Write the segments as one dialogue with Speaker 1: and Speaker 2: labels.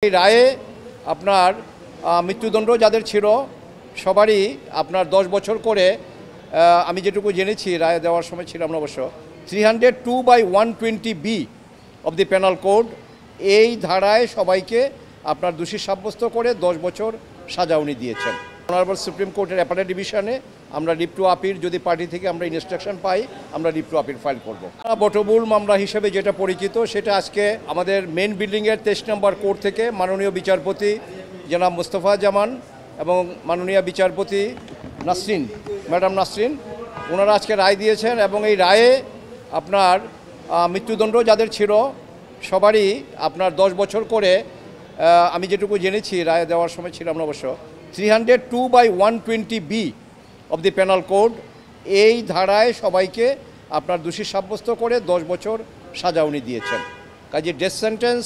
Speaker 1: এই রায়ে আপনার মৃত্যুদণ্ড যাদের ছিল সবারই আপনার 10 বছর করে আমি যেটুকু জেনেছি রায় দেওয়ার সময় ছিলাম না অবশ্য 302/120B of the penal code এই ধারায় সবাইকে আপনার দোষী সাব্যস্ত করে 10 বছর সাজা উনি দিয়েছেন। অনারেবল সুপ্রিম কোর্টের অ্যাপেলেট ডিভিশনে আমরা লিভ টু আপিল যদি পার্টি থেকে আমরা ইনস্ট্রাকশন পাই আমরা লিভ টু আপিল ফাইল করব। বটবুল মামলা হিসেবে যেটা পরিচিত সেটা আজকে আমাদের মেন বিল্ডিংয়ের 23 নম্বর কোর্ট থেকে মাননীয় বিচারপতি জনাব মোস্তফা জামান এবং মাননীয় বিচারপতি নাসরিন ম্যাডাম নাসরিন ওনারা আজকে রায় দিয়েছেন এবং এই রায়ে আপনার মৃত্যুদণ্ড যাদের ছিল সবারই আপনার 10 বছর করে আমি যেটুকু জেনেছি রায় দেওয়ার সময় ছিলাম না অবশ্য 302/120B of the penal code এই ধারায় সবাইকে আপনার দোষী সাব্যস্ত করে 10 বছর সাজা উনি দিয়েছেন। কাজে ডেথ সেন্টেন্স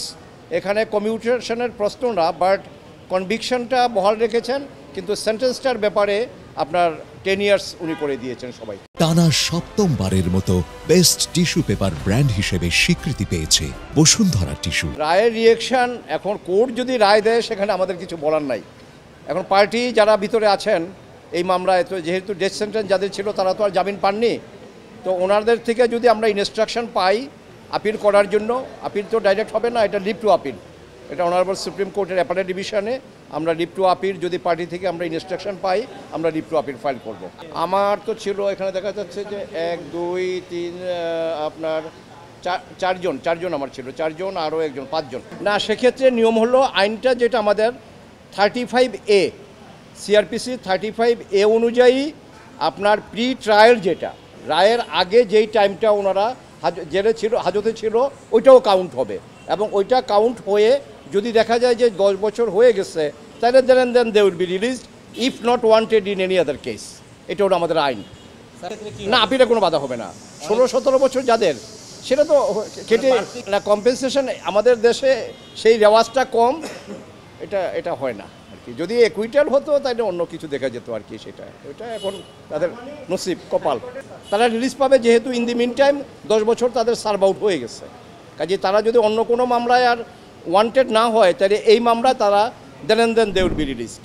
Speaker 1: এখানে কমিউটেশনের প্রশ্ন না, বাট কনভিকশনটা বহাল রেখেছেন, কিন্তু সেন্টেন্সটার ব্যাপারে আপনার 10 ইয়ার্স উনি করে দিয়েছেন সবাই।
Speaker 2: টানা সপ্তমবারের মতো বেস্ট টিস্যু পেপার ব্র্যান্ড হিসেবে স্বীকৃতি পেয়েছে বসুন্ধরা টিস্যু।
Speaker 1: রায়ের রিয়েকশন এখন কোর্ট যদি রায় দেয় সেখানে আমাদের কিছু বলার নাই। এখন পার্টি যারা ভিতরে আছেন এই মামলায়, তো যেহেতু ডেথ সেন্টেন্স যাদের ছিল তারা তো আর জামিন পাননি, তো ওনাদের থেকে যদি আমরা ইনস্ট্রাকশন পাই আপিল করার জন্য, আপিল তো ডাইরেক্ট হবে না, এটা লিভ টু আপিল, এটা অনারেবল সুপ্রিম কোর্টের অ্যাপেলেট ডিভিশনে আমরা লিভ টু আপিল যদি পার্টি থেকে আমরা ইনস্ট্রাকশন পাই আমরা লিভ টু আপিল ফাইল করব। আমার তো ছিল এখানে দেখা যাচ্ছে যে 1 2 3 আপনার চারজন আমার ছিল, 4 জন আরও একজন 5 জন। না, সেক্ষেত্রে নিয়ম হলো আইনটা যেটা আমাদের 35A সিআরপিসি 35A অনুযায়ী আপনার প্রি ট্রায়াল যেটা রায়ের আগে যেই টাইমটা ওনারা জেলে ছিল হাজতে ছিল ওইটাও কাউন্ট হবে এবং ওইটা কাউন্ট হয়ে যদি দেখা যায় যে 10 বছর হয়ে গেছে তাহলে then they will be released if not wanted in any other case. এটা হলো আমাদের আইন। না, আপিলে কোনো বাধা হবে না। 16-17 বছর যাদের সেটা তো কেটে না, কম্পেনসেশন আমাদের দেশে সেই রেওয়াজটা কম, এটা হয় না আর কি। যদি একুইটাল হতো তাহলে অন্য কিছু দেখা যেত আর কি, ওইটা এখন তাদের নসিব কপাল। তারা রিলিজ পাবে যেহেতু ইন দি মিন টাইম 10 বছর তাদের সার্ভ আউট হয়ে গেছে। কাজে তারা যদি অন্য কোনো মামলায় আর ওয়ান্টেড না হয় তাহলে এই মামলা তারা দেন দে উইল বি রিলিজড।